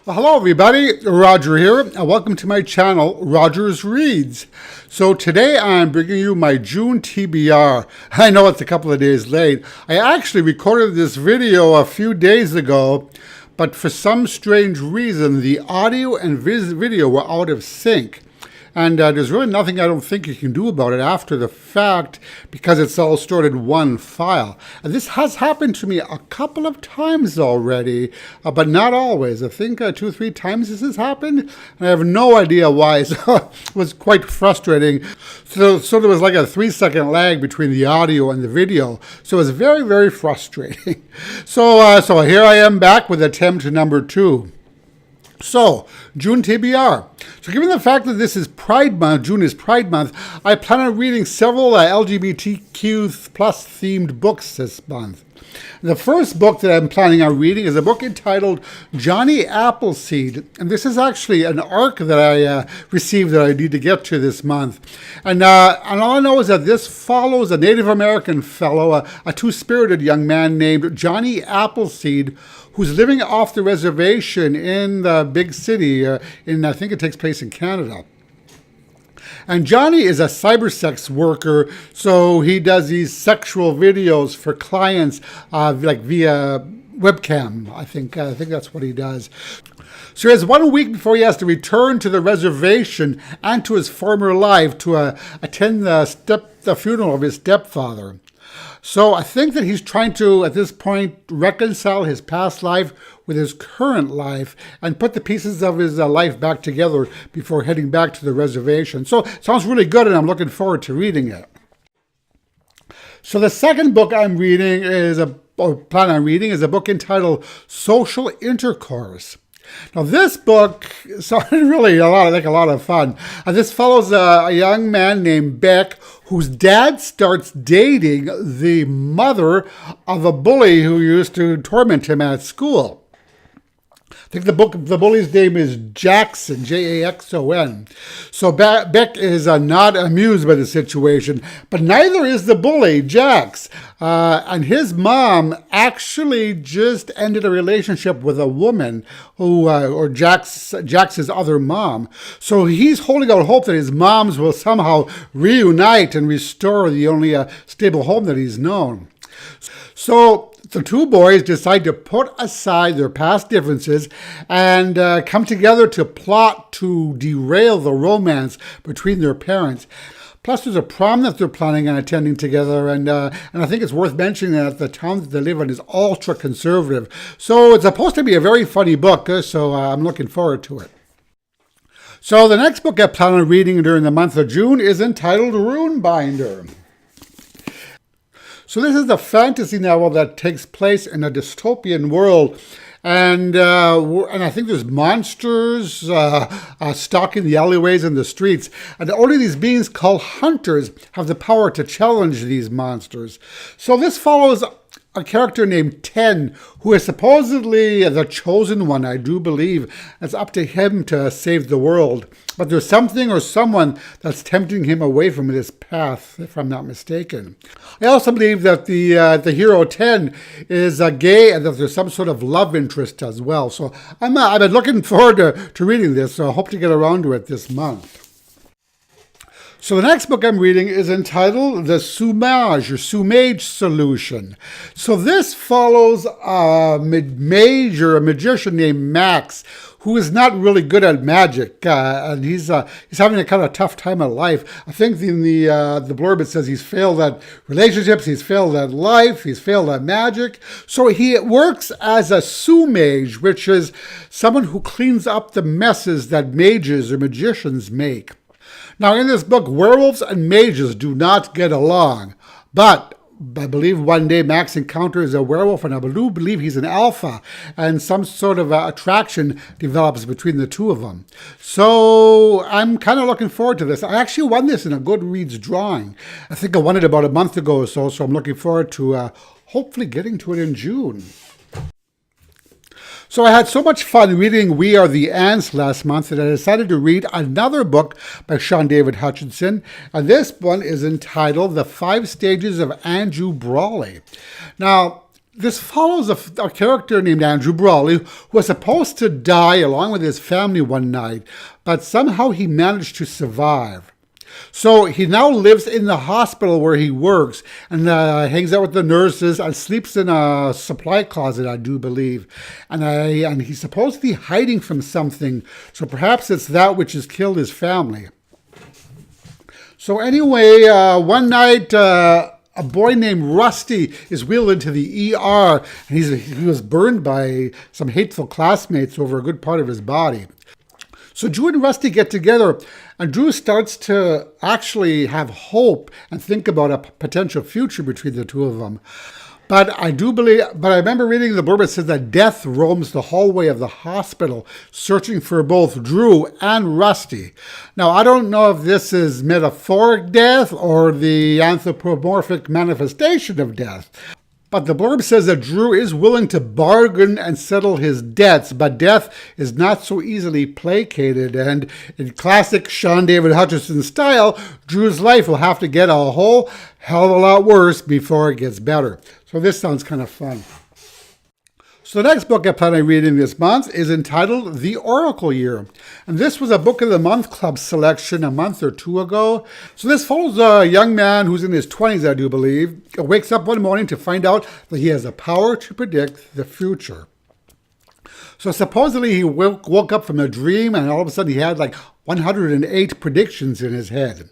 Well, hello everybody, Roger here, and welcome to my channel, Rogers Reads. So today I'm bringing you my June TBR. I know it's a couple of days late. I actually recorded this video a few days ago, but for some strange reason, the audio and video were out of sync. And there's really nothing I don't think you can do about it after the fact because it's all stored in one file. And this has happened to me a couple of times already, but not always. I think 2 or 3 times this has happened, and I have no idea why. So it was quite frustrating. So there was like a 3-second lag between the audio and the video. So it was very, very frustrating. So here I am back with attempt number 2. So, June TBR. So given the fact that this is Pride Month, June is Pride Month, I plan on reading several LGBTQ plus themed books this month. The first book that I'm planning on reading is a book entitled Johnny Appleseed. And this is actually an arc that I received that I need to get to this month. And all I know is that this follows a Native American fellow, a two-spirited young man named Johnny Appleseed, who's living off the reservation in the big city, I think it takes place in Canada. And Johnny is a cybersex worker, so he does these sexual videos for clients, like via webcam. I think that's what he does. So he has 1 week before he has to return to the reservation and to his former life to attend the funeral of his stepfather. So I think that he's trying to, at this point, reconcile his past life with his current life and put the pieces of his life back together before heading back to the reservation. So it sounds really good, and I'm looking forward to reading it. So the second book I'm reading is a book entitled Social Intercourse. Now this book sounded really a lot of fun. This follows a young man named Beck whose dad starts dating the mother of a bully who used to torment him at school. I think the bully's name is Jackson, Jackson. So Beck is not amused by the situation, but neither is the bully, Jax. And his mom actually just ended a relationship with a woman or Jax's other mom. So he's holding out hope that his moms will somehow reunite and restore the only stable home that he's known. So the two boys decide to put aside their past differences and come together to plot to derail the romance between their parents. Plus, there's a prom that they're planning on attending together, and I think it's worth mentioning that the town that they live in is ultra-conservative. So it's supposed to be a very funny book, so I'm looking forward to it. So the next book I plan on reading during the month of June is entitled Ruinbinder. So this is a fantasy novel that takes place in a dystopian world, and I think there's monsters stalking the alleyways and the streets, and only these beings called hunters have the power to challenge these monsters. So this follows a character named Ten, who is supposedly the chosen one, I do believe. It's up to him to save the world. But there's something or someone that's tempting him away from this path, if I'm not mistaken. I also believe that the hero Ten is gay and that there's some sort of love interest as well. So I've been looking forward to reading this, so I hope to get around to it this month. So the next book I'm reading is entitled The Subbaraj Solution. So this follows a magician named Max, who is not really good at magic, and he's having a kind of tough time in life. I think in the blurb it says he's failed at relationships, he's failed at life, he's failed at magic. So he works as a sumage, which is someone who cleans up the messes that mages or magicians make. Now, in this book, werewolves and mages do not get along, but I believe one day Max encounters a werewolf, and I do believe he's an alpha, and some sort of attraction develops between the two of them. So I'm kind of looking forward to this. I actually won this in a Goodreads drawing. I think I won it about a month ago or so I'm looking forward to hopefully getting to it in June. So I had so much fun reading We Are the Ants last month that I decided to read another book by Sean David Hutchinson. And this one is entitled The 5 Stages of Andrew Brawley. Now, This follows a character named Andrew Brawley, who was supposed to die along with his family one night, but somehow he managed to survive. So he now lives in the hospital where he works and hangs out with the nurses and sleeps in a supply closet, I do believe. And he's supposedly hiding from something, so perhaps it's that which has killed his family. So anyway, one night, a boy named Rusty is wheeled into the ER, and he was burned by some hateful classmates over a good part of his body. So Drew and Rusty get together, and Drew starts to actually have hope and think about a potential future between the two of them. But I remember reading the blurb that says that death roams the hallway of the hospital, searching for both Drew and Rusty. Now, I don't know if this is metaphoric death or the anthropomorphic manifestation of death. But the blurb says that Drew is willing to bargain and settle his debts, but death is not so easily placated. And in classic Sean David Hutchison style, Drew's life will have to get a whole hell of a lot worse before it gets better. So this sounds kind of fun. So the next book I plan on reading this month is entitled The Oracle Year. And this was a Book of the Month Club selection a month or two ago. So this follows a young man who's in his 20s, I do believe, wakes up one morning to find out that he has the power to predict the future. So supposedly he woke up from a dream and all of a sudden he had like 108 predictions in his head.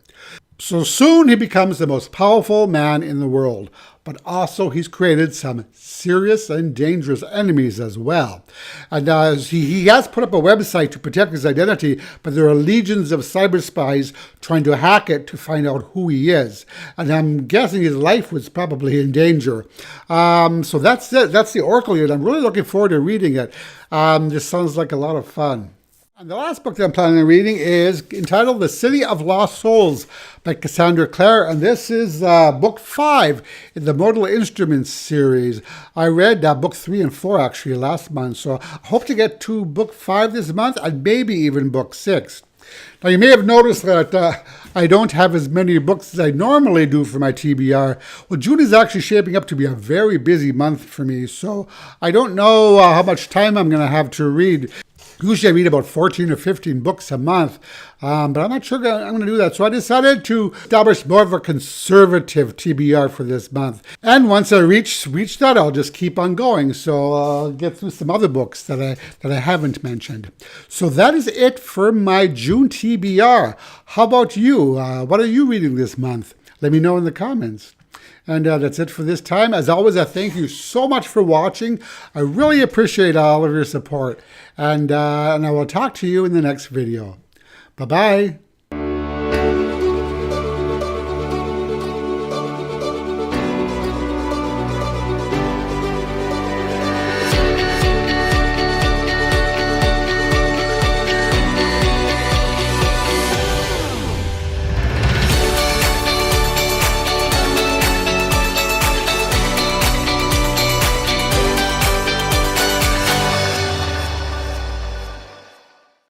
So soon he becomes the most powerful man in the world, but also he's created some serious and dangerous enemies as well. And he has put up a website to protect his identity, but there are legions of cyber spies trying to hack it to find out who he is. And I'm guessing his life was probably in danger. So that's it. That's The Oracle Year. I'm really looking forward to reading it. This sounds like a lot of fun. And the last book that I'm planning on reading is entitled The City of Lost Souls by Cassandra Clare. And this is book 5 in the Mortal Instruments series. I read book 3 and 4 actually last month. So I hope to get to book 5 this month and maybe even book 6. Now you may have noticed that I don't have as many books as I normally do for my TBR. Well, June is actually shaping up to be a very busy month for me. So I don't know how much time I'm going to have to read. Usually I read about 14 or 15 books a month, but I'm not sure I'm going to do that. So I decided to establish more of a conservative TBR for this month. And once I reach that, I'll just keep on going. So I'll get through some other books that I haven't mentioned. So that is it for my June TBR. How about you? What are you reading this month? Let me know in the comments. And that's it for this time. As always, I thank you so much for watching. I really appreciate all of your support. And I will talk to you in the next video. Bye-bye.